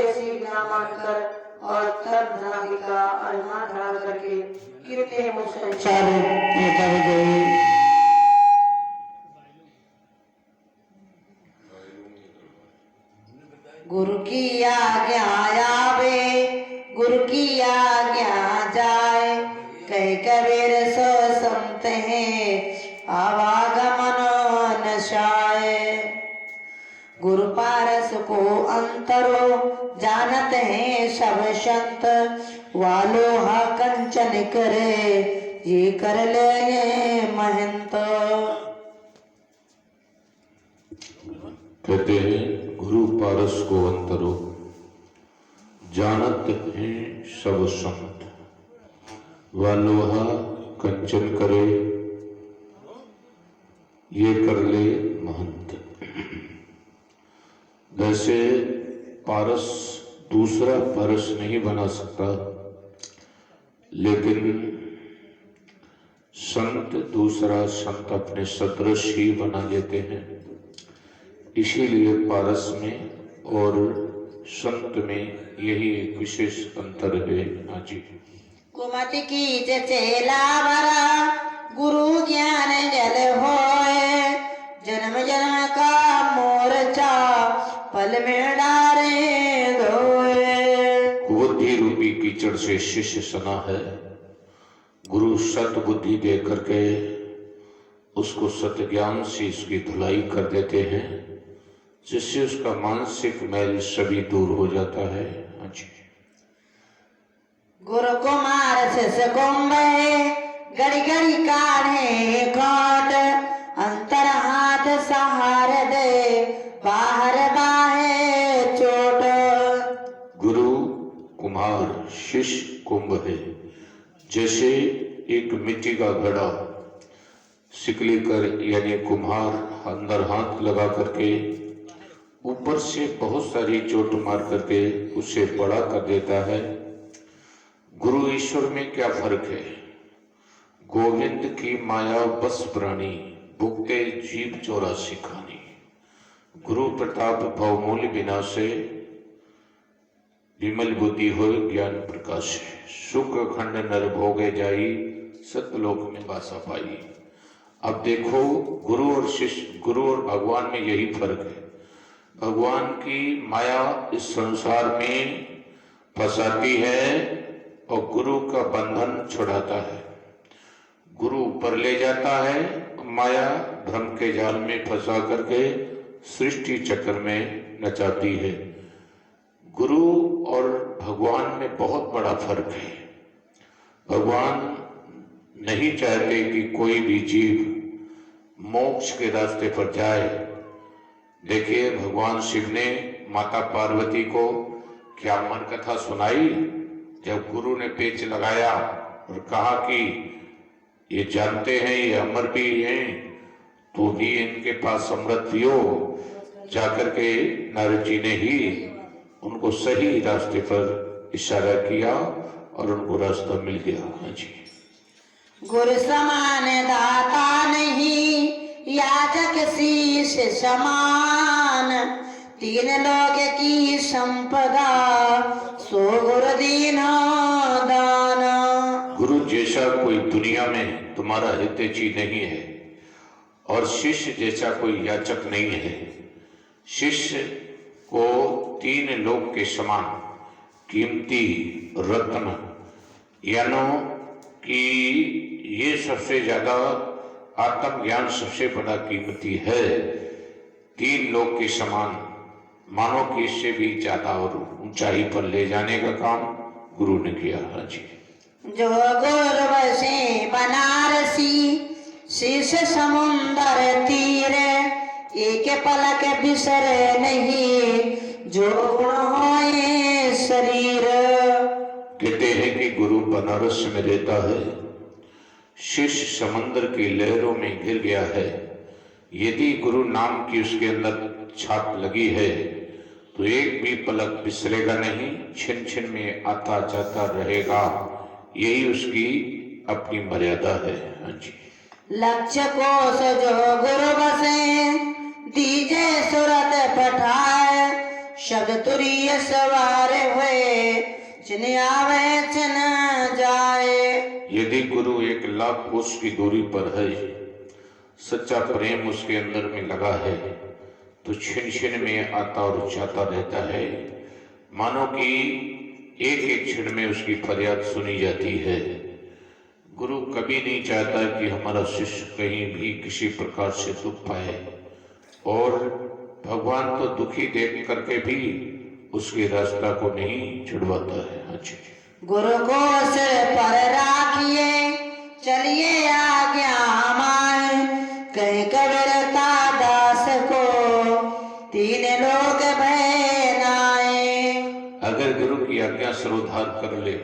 ऐसी ना मानकर और तब धनादि का अभिमान धारण करके कीर्ति मुझ संसार में कर गई। गुरु की आज्ञा आवे, गुरु की आज्ञा जाए, कह कबीर सो संत हैं आवागमन नशाए। गुरु पारस को अंतरो जानत हैं सब संत, वालोहा कंचन करे ये कर ले महंत। कहते हैं गुरु पारस को अंतरो जानत हैं सब संत, वालोहा कंचन करे ये कर ले महंत। वैसे पारस दूसरा पारस नहीं बना सकता, लेकिन संत दूसरा संत अपने सदृश ही बना लेते हैं। इसीलिए पारस में और संत में यही एक विशेष अंतर है। हाँ जी। कुमति की चेला भरा गुरु ज्ञान जल होए, जन्म जन्म का मोर्चा पल में डारे धोए। कुबुद्धि रूपी कीचड़ से शिष्य सना है, गुरु सत बुद्धि दे करके उसको सत्य ज्ञान से इसकी धुलाई कर देते हैं, जिससे उसका मानसिक मैल सभी दूर हो जाता है। हाँ जी। गुरु कुमार शिष्य कुंभे गड़ी गड़ी काढ़े काट, अंतर हाथ सहार दे बाहर बाहे चोट। गुरु कुम्हार शिष्य कुंभ है, जैसे एक मिट्टी का घड़ा सिकली कर यानी कुम्हार अंदर हाथ लगा करके ऊपर से बहुत सारी चोट मार करके उसे बड़ा कर देता है। गुरु ईश्वर में क्या फर्क है? गोविंद की माया बस प्राणी, भुगते जीव 84 खानी। गुरु प्रताप भवमूल्य विनाशे, विमल बुद्धि हो ज्ञान प्रकाश है। सुख खंड नर भोगे जाई, सतलोक में वासा पाई। अब देखो गुरु और शिष्य, गुरु और भगवान में यही फर्क है। भगवान की माया इस संसार में फंसाती है और गुरु का बंधन छुड़ाता है। गुरु ऊपर ले जाता है, माया भ्रम के जाल में फंसा करके सृष्टि चक्र में नचाती है। गुरु और भगवान में बहुत बड़ा फर्क है। भगवान नहीं चाहते कि कोई भी जीव मोक्ष के रास्ते पर जाए। देखिए भगवान शिव ने माता पार्वती को क्या मन कथा सुनाई, जब गुरु ने पेच लगाया और कहा कि ये जानते हैं ये अमर भी हैं, तो ही इनके पास अमृत पियो। जाकर के नारद जी ने ही उनको सही रास्ते पर इशारा किया और उनको रास्ता मिल गया। हाँ जी। गुरु समान दाता नहीं, याचक शीश समान, तीन लोक की संपदा सो गुरु दीना दाना। गुरु जैसा कोई दुनिया में तुम्हारा हितैषी नहीं है और शिष्य जैसा कोई याचक नहीं है। शिष्य को तीन लोक के समान कीमती रत्न, यानो कि ये सबसे ज्यादा आत्मज्ञान सबसे बड़ा कीमती है। तीन लोक के समान, मानो कि इससे भी ज्यादा और ऊंचाई पर ले जाने का काम गुरु ने किया। हाँ जी। जो गुरु बसे बनारसी, शीश समुंदर तीरे, एक पलक बिसरे नहीं जो गुण होए शरीर। कहते हैं कि गुरु बनारस में रहता है, शिष्य समंदर की लहरों में घिर गया है। यदि गुरु नाम की उसके अंदर छाप लगी है तो एक भी पलक बिसरेगा नहीं, छिन छिन में आता जाता रहेगा। यही उसकी अपनी मर्यादा है। हाँ जी। लक्ष्य को जो गुरु बसे, दीजे सुरत पठाए, शब्द तुरीय सवार हुए चिन आवे चिन जाए। यदि गुरु 1,00,000 कोस की दूरी पर है, सच्चा प्रेम उसके अंदर में लगा है, तो छिन छिन में आता और जाता रहता है। मानो कि एक एक क्षण में उसकी फरियाद सुनी जाती है। गुरु कभी नहीं चाहता कि हमारा शिष्य कहीं भी किसी प्रकार से दुख पाए, और भगवान तो दुखी देख करके भी उसके रास्ता को नहीं छुड़वाता है। अच्छा, गुरु को सिर पर राखिए चलिए आज्ञा माए, कहीं कबीरता दास को 3 लोग भय नाए। अगर गुरु की आज्ञा सरोधार कर ले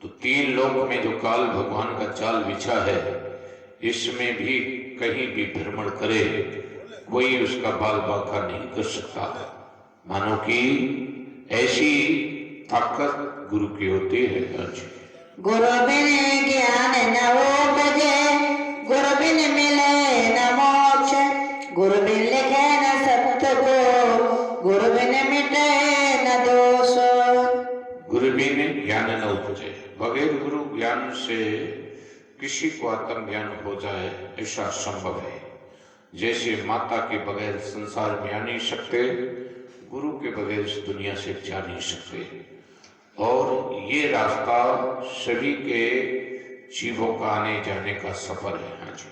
तो 3 लोक में जो काल भगवान का जाल बिछा है, इसमें भी कहीं भी भ्रमण करे कोई उसका बाल बांका नहीं कर सकता। मानो कि ऐसी ताकत गुरु की होती है। गुरु बिन ज्ञान न उपजे, गुरु बिन मिले न मोक्ष, गुरु बिन लिखे न सत्य को, गुरु बिन मिटे न दोष। गुरु बिन ज्ञान न उपजे, बगैर गुरु ज्ञान से किसी को आत्म ज्ञान हो जाए ऐसा संभव है। जैसे माता के बगैर संसार में आ नहीं सकते, गुरु के बगैर इस दुनिया से जा नहीं सकते। और ये रास्ता सभी के जीवों का आने जाने का सफर है। हाँ जी,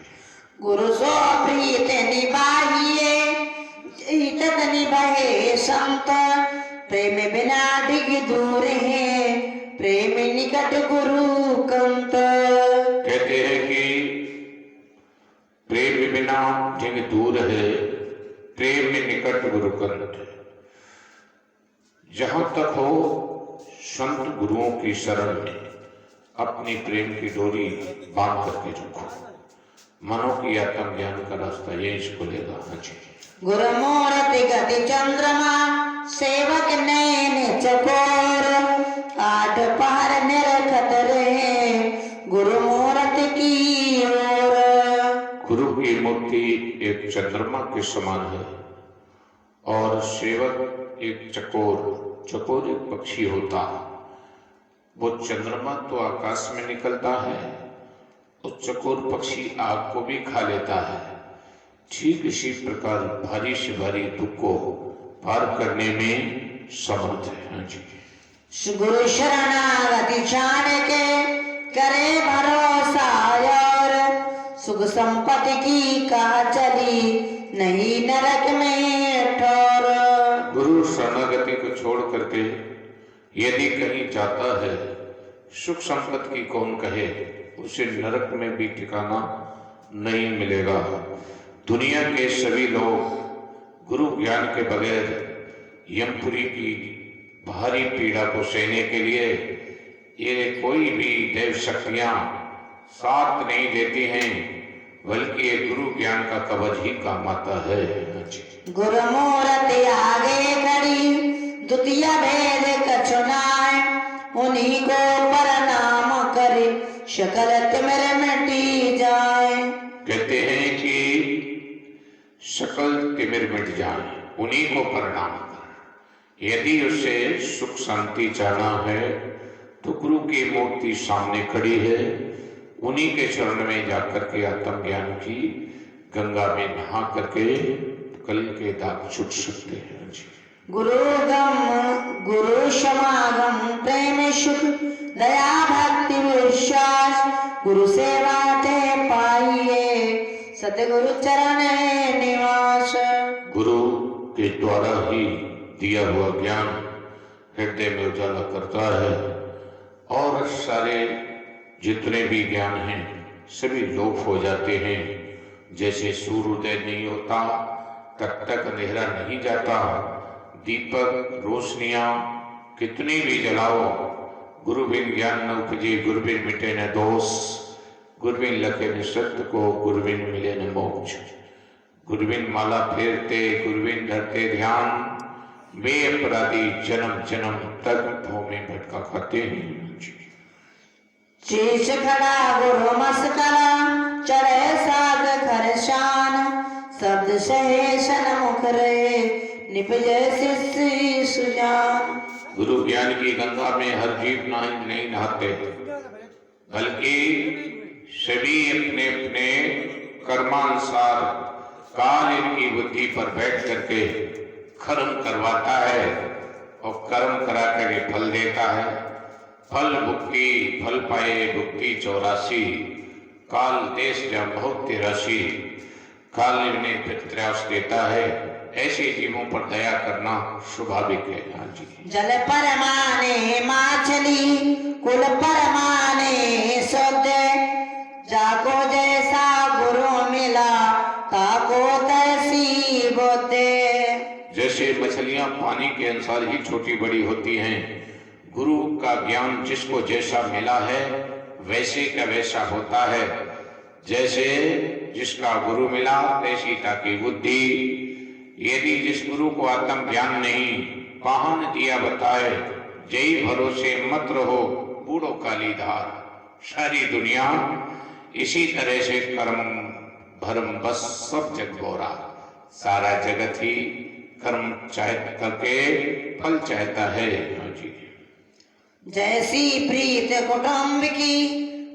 गुरु सो प्रीत निभाइए इतत निभाए संत, प्रेम बिना डिग दूर है, प्रेम निकट गुरु कंत। कहते हैं कि प्रेम बिना डिग दूर है, प्रेम में निकट गुरु कंत। जहां तक हो संत गुरुओं की शरण में अपनी प्रेम की डोरी बांध करके रखो। मनो की आत्म ज्ञान का रास्ता यही खुलेगा। हाँ जी, गुरु मूर्ति गति चंद्रमा, सेवक नैन चकोर, 8 पहर निरखत रहे, गुरु मूर्ति की ओर। गुरु की मूर्ति एक चंद्रमा के समान है, और सेवक एक चकोर एक पक्षी होता। वो चंद्रमा तो आकाश में निकलता है, और चकोर पक्षी आग को भी खा लेता है। ठीक इसी प्रकार भारी से भारी दुख को पार करने में समर्थ है। हाँ जी, गुरु शरणागति छाड़ के करे भरोसा, और सुख संपत्ति की कहा चली नहीं नरक में ठोर। गुरु शरणागति को छोड़ करके यदि कहीं जाता है, सुख संपत्ति की कौन कहे, उसे नरक में भी ठिकाना नहीं मिलेगा। दुनिया के सभी लोग गुरु ज्ञान के बगैर यमपुरी की भारी पीड़ा को सहने के लिए ये कोई भी देव शक्तियां साथ नहीं देती हैं, बल्कि ये गुरु ज्ञान का कवच ही काम आता है। गुरु मूर्ति आगे खड़ी द्वितीय भेद कछु नाय, उन्हीं को प्रणाम करे शकल तिमिर मिटी जाए। कहते हैं कि शकल तिमिर मिट जाए, उन्हीं को प्रणाम कर। यदि उसे सुख शांति चाहना है तो गुरु की मूर्ति सामने खड़ी है, उन्हीं के चरण में जाकर के आत्म ज्ञान की गंगा में नहा करके कल के दाग छूट सकते हैं। गुरु गम गुरु समागम प्रेम सुख दया भक्ति विश्वास, गुरु सेवा ते पाइए सतगुरु चरण निवास। गुरु के द्वारा ही दिया हुआ ज्ञान हृदय में उजाला करता है, और सारे जितने भी ज्ञान हैं सभी लोप हो जाते हैं। जैसे सूर्योदय नहीं होता तब तक अंधेरा नहीं जाता, दीपक रोशनियां कितनी भी जलाओ, गुरु बिन ज्ञान न उपजे, गुरु बिन मिटे न दोष, गुरु बिन लखे न सत्य को, गुरु बिन मिले न मोक्ष। गुरु बिन माला फेरते, गुरु बिन धरते ध्यान, वे अपराधी जन्म जन्म तक भव में भटका खाते हैं। शीश खड़ा गुरु मस्कला, चढ़े साग खरशान, शब्द सहे सन्मुख रहे निपजे शिष्य सुजान। गुरु ज्ञान की गंगा में हर जीव नहीं नहाते, बल्कि सभी अपने अपने कर्मानुसार काल इनकी बुद्धि पर बैठ करके कर्म करवाता है और कर्म करा करके फल देता है। फल भुक्ति फल पाए भुक्ति 84, काल देश जा बहुत 83। काल इन्हें प्रत्याश देता है, ऐसे जीवों पर दया करना स्वाभाविक है। हाँ जी। जल परमाने माछली कुल परमाने शुद्ध, जाको जैसा गुरु मिला ताको तैसी बुद्ध। जैसे मछलियां पानी के अनुसार ही छोटी बड़ी होती हैं, गुरु का ज्ञान जिसको जैसा मिला है वैसे का वैसा होता है। जैसे जिसका गुरु मिला तैसी ताकी बुद्धि। यदि जिस गुरु को आत्म ज्ञान नहीं पाहन दिया बताए, जय भरोसे मत रहो बूढ़ो काली धार। सारी दुनिया इसी तरह से कर्म भरम बस सब जग बोरा। सारा जगत ही कर्म चाह करके फल चाहता है। हाँ जी। जैसी प्रीत कुटुंब की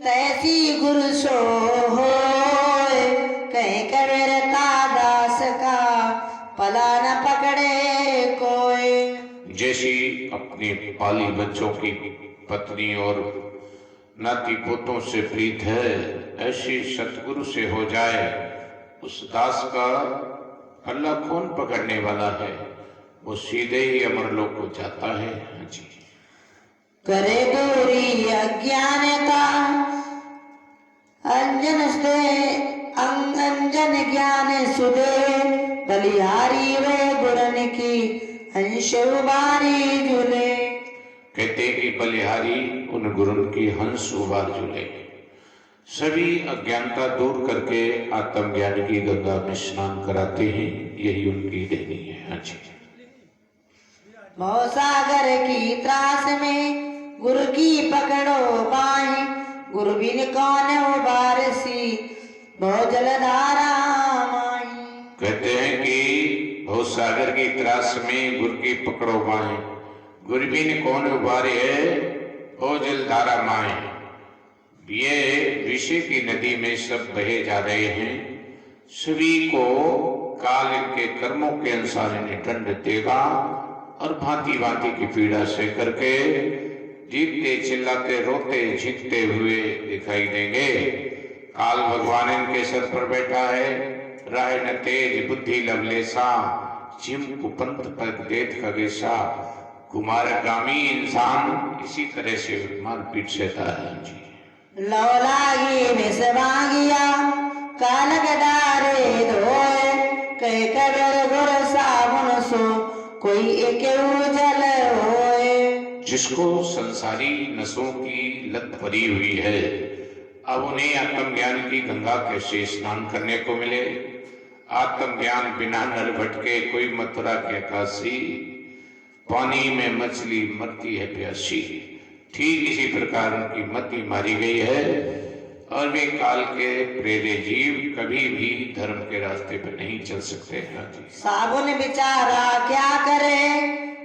तैसी गुरु सो होय, कहीं कबीरता दास का पला न पकड़े कोई। जैसी अपने पाली बच्चों की पत्नी और नाती पोतों से प्रीत है, ऐसी सतगुरु से हो जाए, उस दास का अल्लाह कौन पकड़ने वाला है, वो सीधे ही अमरलोक को जाता है। हाँ जी। करे दूरी अज्ञानता अंजन से अंजन ज्ञान सुदे, बलिहारी वे गुरन की हंस उबारी झूले। कहते कि बलिहारी उन गुरुन की हंस उबार झूले। सभी अज्ञानता दूर करके आत्मज्ञान की गंगा में स्नान कराते हैं, यही उनकी देनी है। हाँ जी। भवसागर की त्रास में गुरु की पकड़ो बाहें, गुरु बिन कौन उबारसी बहु जलधारा माही। कहते हैं कि भवसागर की त्रास में गुरु की पकड़ो बाहें, गुरु बिन कौन उबारे है ओ जलधारा माए। ये विषय की नदी में सब बहे जा रहे हैं। सभी को काल इनके कर्मों के अनुसार इन्हें दंड देगा और भांति भांति की पीड़ा से करके जीतते चिल्लाते रोते झिकते हुए दिखाई देंगे। काल भगवान इनके सर पर बैठा है, राय न तेज बुद्धि लवलेसा, जिम कुपंत पग देत खगेसा। कुमारगामी इंसान इसी तरह से मारपीट सहता है। जी। लौ लागी मिसवागिया काल गदारे धोए, कह कबर गुर साबुन सो कोई एक उजल होए। जिसको संसारी नसों की लत पड़ी हुई है, अब उन्हें आत्मज्ञान की गंगा कैसे स्नान करने को मिले। आत्मज्ञान बिना नर भटके कोई मथुरा के काशी, पानी में मछली मरती है प्यासी। ठीक इसी प्रकार उनकी मति मारी गई है और वे काल के प्रेरे जीव कभी भी धर्म के रास्ते पर नहीं चल सकते हैं। साबुन बेचारा क्या करे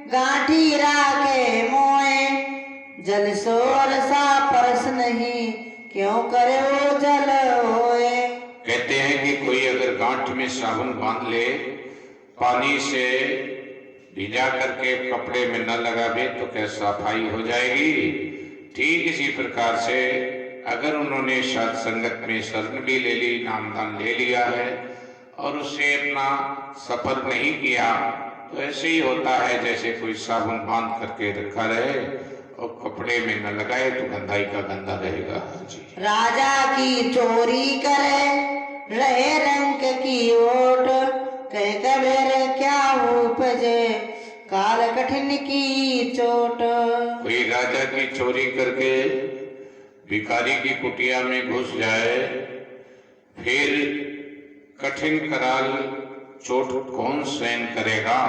गांठी राके मोए, जल सोर सा परस नहीं क्यों करे वो जल होए। कहते हैं कि कोई अगर गांठ में साबुन बांध ले, पानी से भिजा करके कपड़े में न लगावे तो क्या सफाई हो जाएगी। ठीक इसी प्रकार से अगर उन्होंने साध संगत में शरण भी ले ली, नामदान ले लिया है और उससे अपना सफर नहीं किया, तो ऐसे ही होता है जैसे कोई साबुन बांध करके रखा रहे और कपड़े में न लगाए तो गंदाई का गंदा रहेगा। जी। राजा की चोरी करे रहे रंग की ओट, कह कबीर क्या उपजे काल कठिन की चोट। कोई राजा की चोरी करके भिखारी की कुटिया में घुस जाए, फिर कठिन कराल चोट कौन सहन करेगा।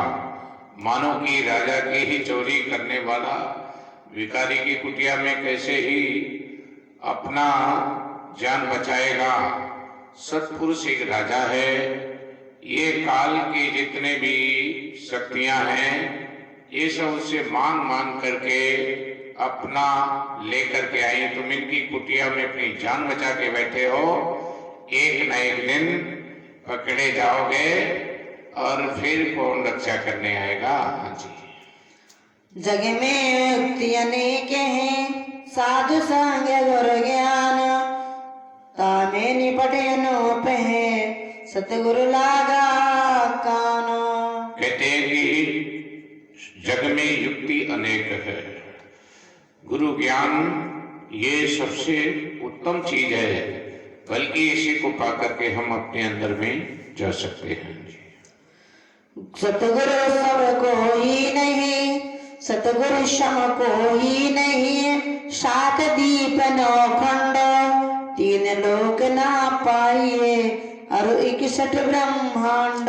मानो कि राजा की ही चोरी करने वाला भिखारी की कुटिया में कैसे ही अपना जान बचाएगा। सत्पुरुष एक राजा है, ये काल की जितने भी शक्तियां हैं, ये सब उससे मांग मांग करके अपना लेकर के आई। तुम इनकी कुटिया में अपनी जान बचा के बैठे हो, एक न एक दिन पकड़े जाओगे और फिर कौन रक्षा करने आएगा। हाँ जी। जग में युक्ति अनेक हैं, साधु संग गुरु ज्ञान, तामे निपटे अनूप है, सतगुरु लागा कान। कहते हैं कि जग में युक्ति अनेक है, गुरु ज्ञान ये सबसे उत्तम चीज है, बल्कि इसी को पाकर के हम अपने अंदर में जा सकते हैं। सतगुरु सब कोई नहीं, सतगुरु सम कोई नहीं, सात दीप नौ खंड, तीन लोक ना पाइए और 61 ब्रह्मांड।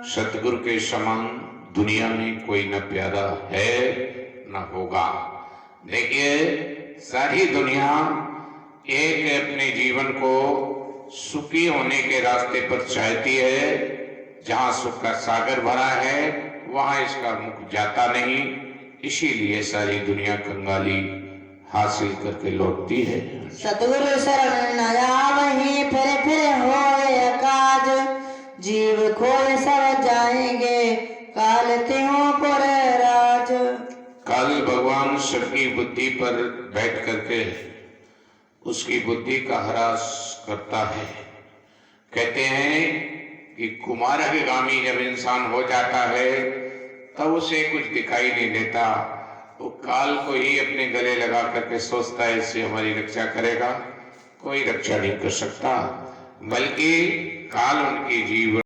सतगुरु के समान दुनिया में कोई न प्यारा है न होगा। देखिए, सारी दुनिया एक अपने जीवन को सुखी होने के रास्ते पर चाहती है। जहां सुख का सागर भरा है वहां इसका मुख जाता नहीं, इसीलिए सारी दुनिया कंगाली हासिल करके लौटती है। सतगुरु शरण न जावहीं, फिर होए काज, जीव खोए सब जाएंगे, काल त्यों पर राज। कल भगवान सबकी बुद्धि पर बैठ करके उसकी बुद्धि का ह्रास करता है। कहते हैं कि कुमारगामी जब इंसान हो जाता है तब उसे कुछ दिखाई नहीं देता, वो काल को ही अपने गले लगा करके सोचता है इससे हमारी रक्षा करेगा। कोई रक्षा नहीं कर सकता, बल्कि काल उनकी जीवन